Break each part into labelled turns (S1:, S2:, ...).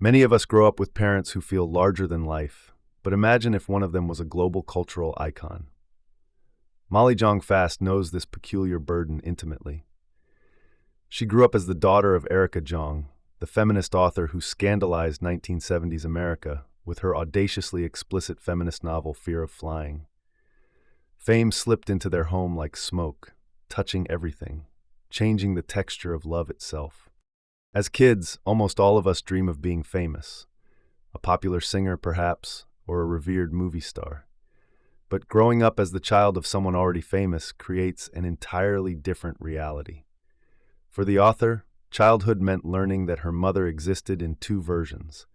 S1: Many of us grow up with parents who feel larger than life, but imagine if one of them was a global cultural icon. Molly Jong-Fast knows this peculiar burden intimately. She grew up as the daughter of Erica Jong, the feminist author who scandalized 1970s America with her audaciously explicit feminist novel Fear of Flying. Fame slipped into their home like smoke, touching everything, changing the texture of love itself. As kids, almost all of us dream of being famous. A popular singer, perhaps, or a revered movie star. But growing up as the child of someone already famous creates an entirely different reality. For the author, childhood meant learning that her mother existed in two versions: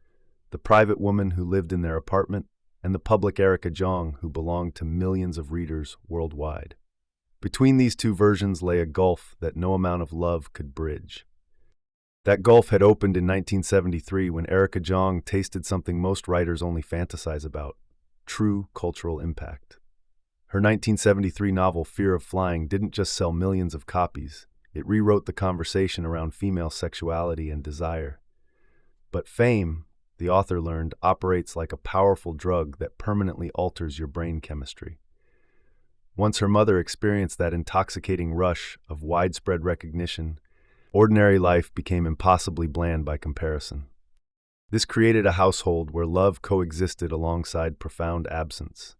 S1: the private woman who lived in their apartment, and the public Erica Jong who belonged to millions of readers worldwide. Between these two versions lay a gulf that no amount of love could bridge. That gulf had opened in 1973 when Erica Jong tasted something most writers only fantasize about: true cultural impact. Her 1973 novel Fear of Flying didn't just sell millions of copies, it rewrote the conversation around female sexuality and desire. But fame, the author learned, operates like a powerful drug that permanently alters your brain chemistry. Once her mother experienced that intoxicating rush of widespread recognition, ordinary life became impossibly bland by comparison. This created a household where love coexisted alongside profound absence.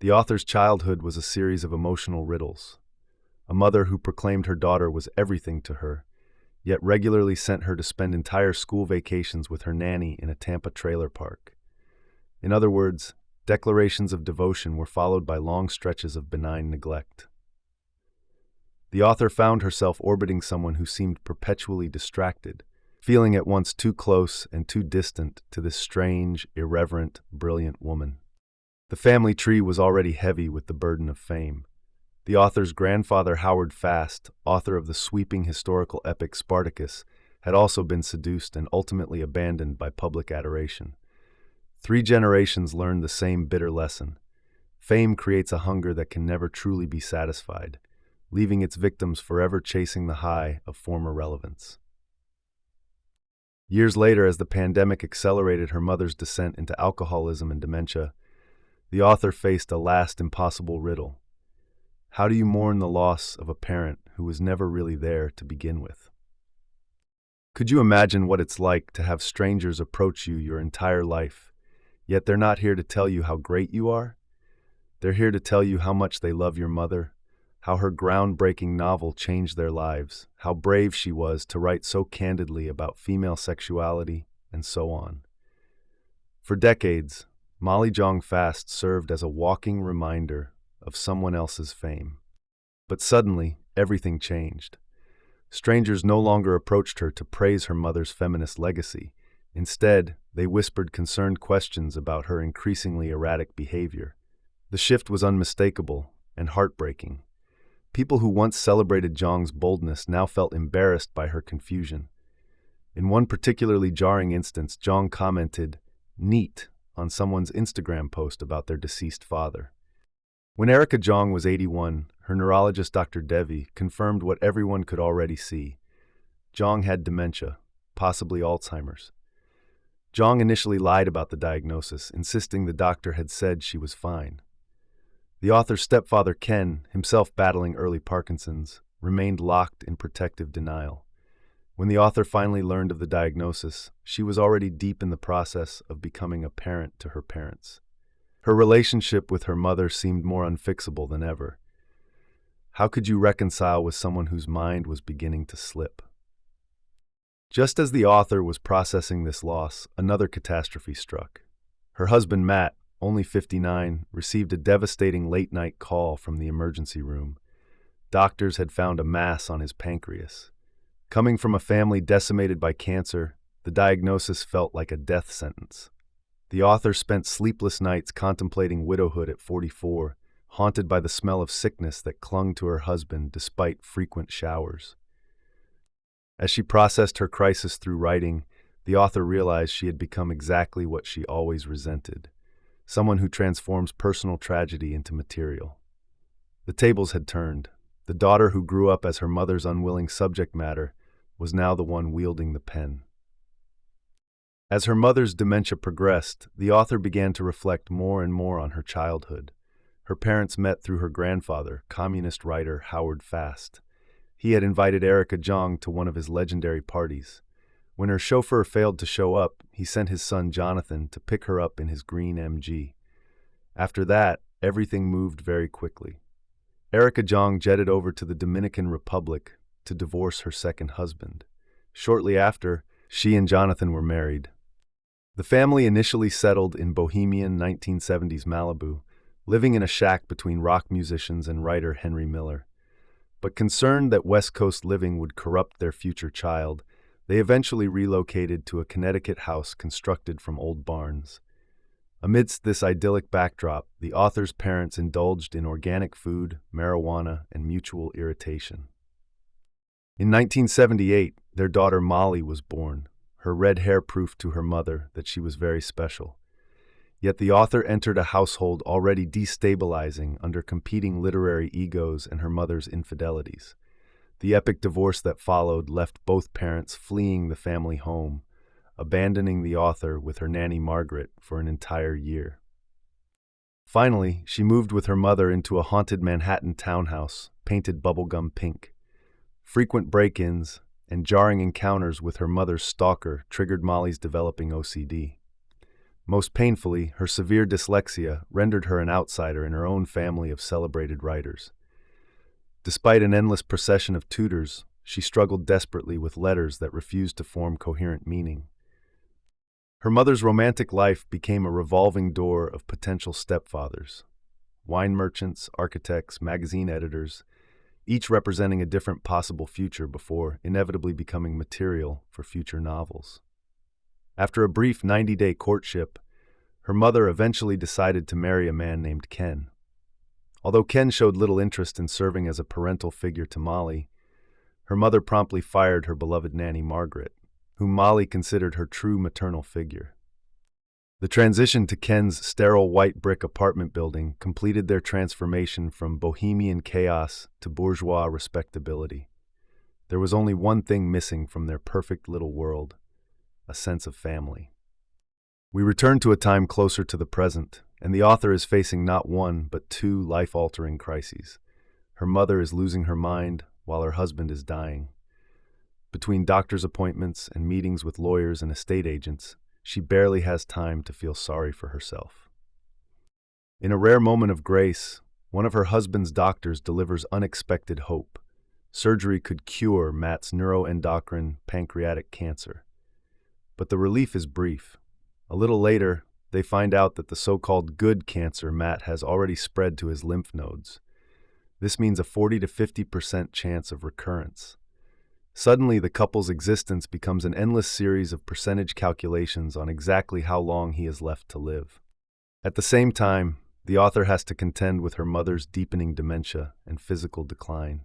S1: The author's childhood was a series of emotional riddles. A mother who proclaimed her daughter was everything to her, yet regularly sent her to spend entire school vacations with her nanny in a Tampa trailer park. In other words, declarations of devotion were followed by long stretches of benign neglect. The author found herself orbiting someone who seemed perpetually distracted, feeling at once too close and too distant to this strange, irreverent, brilliant woman. The family tree was already heavy with the burden of fame. The author's grandfather, Howard Fast, author of the sweeping historical epic Spartacus, had also been seduced and ultimately abandoned by public adoration. 3 generations learned the same bitter lesson. Fame creates a hunger that can never truly be satisfied, leaving its victims forever chasing the high of former relevance. Years later, as the pandemic accelerated her mother's descent into alcoholism and dementia, the author faced a last impossible riddle. How do you mourn the loss of a parent who was never really there to begin with? Could you imagine what it's like to have strangers approach you your entire life, yet they're not here to tell you how great you are? They're here to tell you how much they love your mother, how her groundbreaking novel changed their lives, how brave she was to write so candidly about female sexuality, and so on. For decades, Molly Jong-Fast served as a walking reminder of someone else's fame. But suddenly, everything changed. Strangers no longer approached her to praise her mother's feminist legacy. Instead, they whispered concerned questions about her increasingly erratic behavior. The shift was unmistakable and heartbreaking. People who once celebrated Jong's boldness now felt embarrassed by her confusion. In one particularly jarring instance, Jong commented, "Neat," on someone's Instagram post about their deceased father. When Erica Jong was 81, her neurologist Dr. Devi confirmed what everyone could already see. Jong had dementia, possibly Alzheimer's. Jong initially lied about the diagnosis, insisting the doctor had said she was fine. The author's stepfather Ken, himself battling early Parkinson's, remained locked in protective denial. When the author finally learned of the diagnosis, she was already deep in the process of becoming a parent to her parents. Her relationship with her mother seemed more unfixable than ever. How could you reconcile with someone whose mind was beginning to slip? Just as the author was processing this loss, another catastrophe struck. Her husband Matt, only 59, received a devastating late-night call from the emergency room. Doctors had found a mass on his pancreas. Coming from a family decimated by cancer, the diagnosis felt like a death sentence. The author spent sleepless nights contemplating widowhood at 44, haunted by the smell of sickness that clung to her husband despite frequent showers. As she processed her crisis through writing, the author realized she had become exactly what she always resented: someone who transforms personal tragedy into material. The tables had turned. The daughter who grew up as her mother's unwilling subject matter was now the one wielding the pen. As her mother's dementia progressed, the author began to reflect more and more on her childhood. Her parents met through her grandfather, communist writer Howard Fast. He had invited Erica Jong to one of his legendary parties. When her chauffeur failed to show up, he sent his son Jonathan to pick her up in his green MG. After that, everything moved very quickly. Erica Jong jetted over to the Dominican Republic to divorce her second husband. Shortly after, she and Jonathan were married. The family initially settled in bohemian 1970s Malibu, living in a shack between rock musicians and writer Henry Miller. But concerned that West Coast living would corrupt their future child, they eventually relocated to a Connecticut house constructed from old barns. Amidst this idyllic backdrop, the author's parents indulged in organic food, marijuana, and mutual irritation. In 1978, their daughter Molly was born. Her red hair proved to her mother that she was very special. Yet the author entered a household already destabilizing under competing literary egos and her mother's infidelities. The epic divorce that followed left both parents fleeing the family home, abandoning the author with her nanny Margaret for an entire year. Finally, she moved with her mother into a haunted Manhattan townhouse, painted bubblegum pink. Frequent break-ins and jarring encounters with her mother's stalker triggered Molly's developing OCD. Most painfully, her severe dyslexia rendered her an outsider in her own family of celebrated writers. Despite an endless procession of tutors, she struggled desperately with letters that refused to form coherent meaning. Her mother's romantic life became a revolving door of potential stepfathers. Wine merchants, architects, magazine editors, each representing a different possible future before inevitably becoming material for future novels. After a brief 90-day courtship, her mother eventually decided to marry a man named Ken. Although Ken showed little interest in serving as a parental figure to Molly, her mother promptly fired her beloved nanny Margaret, whom Molly considered her true maternal figure. The transition to Ken's sterile white brick apartment building completed their transformation from bohemian chaos to bourgeois respectability. There was only one thing missing from their perfect little world: a sense of family. We return to a time closer to the present, and the author is facing not one but two life-altering crises. Her mother is losing her mind while her husband is dying. Between doctor's appointments and meetings with lawyers and estate agents, she barely has time to feel sorry for herself. In a rare moment of grace, one of her husband's doctors delivers unexpected hope. Surgery could cure Matt's neuroendocrine pancreatic cancer. But the relief is brief. A little later, they find out that the so-called good cancer Matt has already spread to his lymph nodes. This means a 40 to 50% chance of recurrence. Suddenly, the couple's existence becomes an endless series of percentage calculations on exactly how long he is left to live. At the same time, the author has to contend with her mother's deepening dementia and physical decline.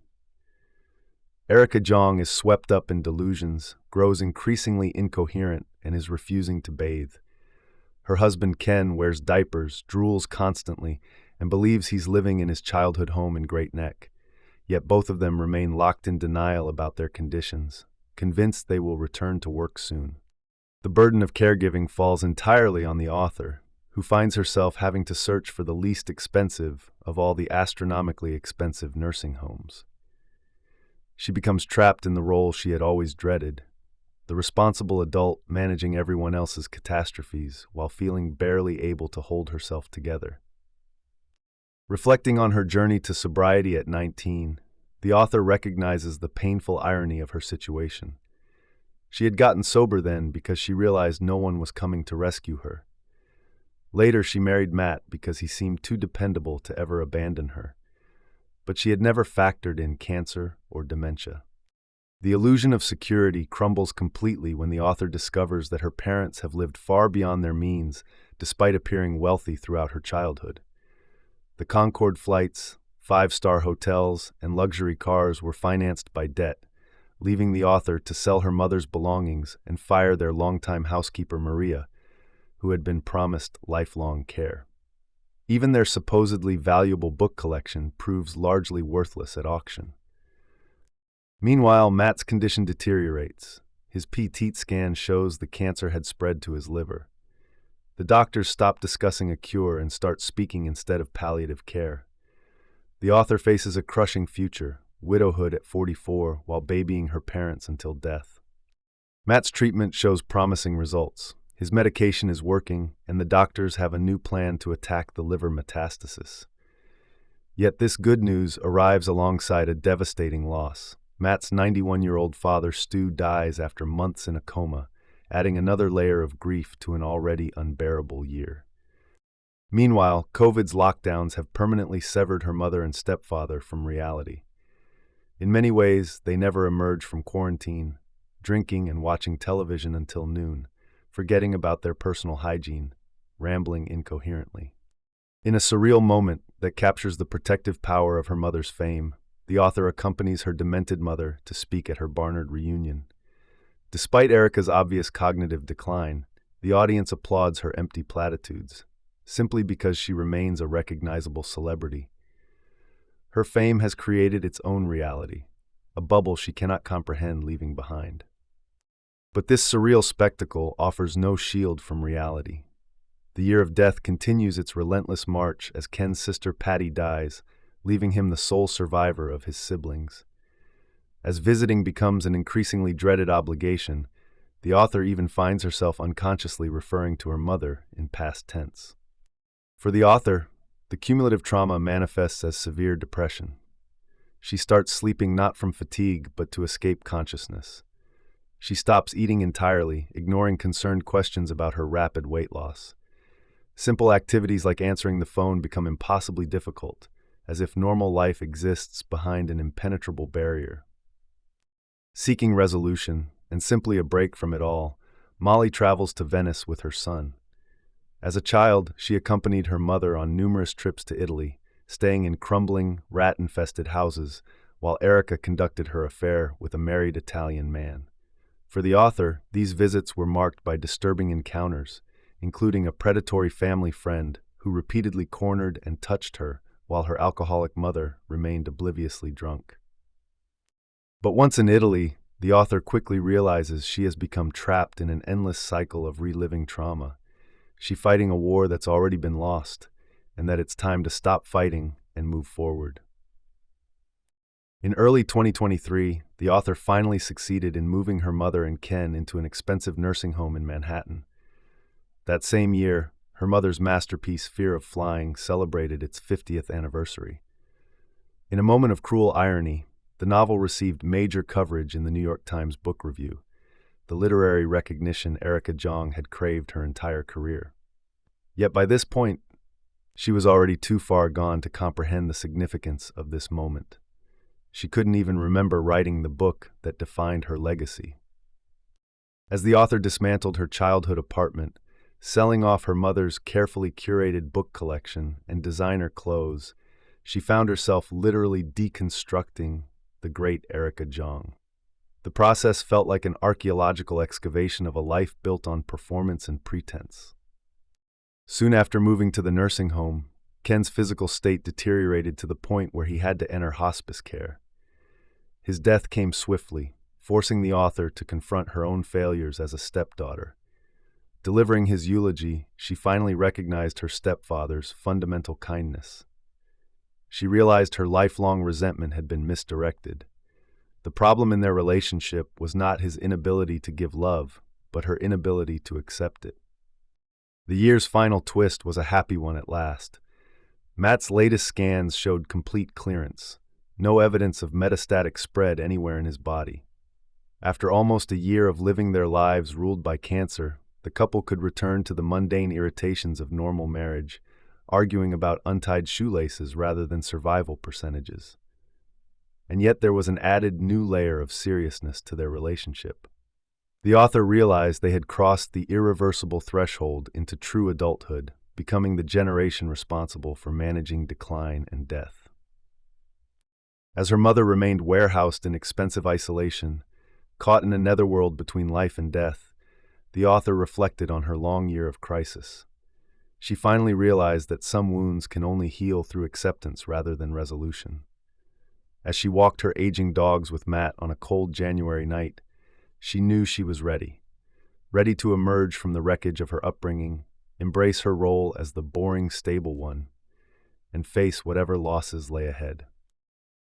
S1: Erica Jong is swept up in delusions, grows increasingly incoherent, and is refusing to bathe. Her husband Ken wears diapers, drools constantly, and believes he's living in his childhood home in Great Neck. Yet both of them remain locked in denial about their conditions, convinced they will return to work soon. The burden of caregiving falls entirely on the author, who finds herself having to search for the least expensive of all the astronomically expensive nursing homes. She becomes trapped in the role she had always dreaded, the responsible adult managing everyone else's catastrophes while feeling barely able to hold herself together. Reflecting on her journey to sobriety at 19, the author recognizes the painful irony of her situation. She had gotten sober then because she realized no one was coming to rescue her. Later, she married Matt because he seemed too dependable to ever abandon her. But she had never factored in cancer or dementia. The illusion of security crumbles completely when the author discovers that her parents have lived far beyond their means despite appearing wealthy throughout her childhood. The Concorde flights, five-star hotels, and luxury cars were financed by debt, leaving the author to sell her mother's belongings and fire their longtime housekeeper Maria, who had been promised lifelong care. Even their supposedly valuable book collection proves largely worthless at auction. Meanwhile, Matt's condition deteriorates. His PT scan shows the cancer had spread to his liver. The doctors stop discussing a cure and start speaking instead of palliative care. The author faces a crushing future, widowhood at 44 while babying her parents until death. Matt's treatment shows promising results. His medication is working, and the doctors have a new plan to attack the liver metastasis. Yet this good news arrives alongside a devastating loss. Matt's 91-year-old father, Stu, dies after months in a coma, adding another layer of grief to an already unbearable year. Meanwhile, COVID's lockdowns have permanently severed her mother and stepfather from reality. In many ways, they never emerge from quarantine, drinking and watching television until noon, forgetting about their personal hygiene, rambling incoherently. In a surreal moment that captures the protective power of her mother's fame, the author accompanies her demented mother to speak at her Barnard reunion. Despite Erica's obvious cognitive decline, the audience applauds her empty platitudes, simply because she remains a recognizable celebrity. Her fame has created its own reality, a bubble she cannot comprehend leaving behind. But this surreal spectacle offers no shield from reality. The year of death continues its relentless march as Ken's sister Patty dies, leaving him the sole survivor of his siblings. As visiting becomes an increasingly dreaded obligation, the author even finds herself unconsciously referring to her mother in past tense. For the author, the cumulative trauma manifests as severe depression. She starts sleeping not from fatigue but to escape consciousness. She stops eating entirely, ignoring concerned questions about her rapid weight loss. Simple activities like answering the phone become impossibly difficult, as if normal life exists behind an impenetrable barrier. Seeking resolution, and simply a break from it all, Molly travels to Venice with her son. As a child, she accompanied her mother on numerous trips to Italy, staying in crumbling, rat-infested houses, while Erica conducted her affair with a married Italian man. For the author, these visits were marked by disturbing encounters, including a predatory family friend who repeatedly cornered and touched her while her alcoholic mother remained obliviously drunk. But once in Italy, the author quickly realizes she has become trapped in an endless cycle of reliving trauma. She's fighting a war that's already been lost, and that it's time to stop fighting and move forward. In early 2023, the author finally succeeded in moving her mother and Ken into an expensive nursing home in Manhattan. That same year, her mother's masterpiece, Fear of Flying, celebrated its 50th anniversary. In a moment of cruel irony, the novel received major coverage in the New York Times Book Review, the literary recognition Erica Jong had craved her entire career. Yet by this point, she was already too far gone to comprehend the significance of this moment. She couldn't even remember writing the book that defined her legacy. As the author dismantled her childhood apartment, selling off her mother's carefully curated book collection and designer clothes, she found herself literally deconstructing the great Erica Jong. The process felt like an archaeological excavation of a life built on performance and pretense. Soon after moving to the nursing home, Ken's physical state deteriorated to the point where he had to enter hospice care. His death came swiftly, forcing the author to confront her own failures as a stepdaughter. Delivering his eulogy, she finally recognized her stepfather's fundamental kindness. She realized her lifelong resentment had been misdirected. The problem in their relationship was not his inability to give love, but her inability to accept it. The year's final twist was a happy one at last. Matt's latest scans showed complete clearance, no evidence of metastatic spread anywhere in his body. After almost a year of living their lives ruled by cancer, the couple could return to the mundane irritations of normal marriage, arguing about untied shoelaces rather than survival percentages. And yet there was an added new layer of seriousness to their relationship. The author realized they had crossed the irreversible threshold into true adulthood, becoming the generation responsible for managing decline and death. As her mother remained warehoused in expensive isolation, caught in a netherworld between life and death, the author reflected on her long year of crisis. She finally realized that some wounds can only heal through acceptance rather than resolution. As she walked her aging dogs with Matt on a cold January night, She knew she was ready to emerge from the wreckage of her upbringing, embrace her role as the boring, stable one, and face whatever losses lay ahead.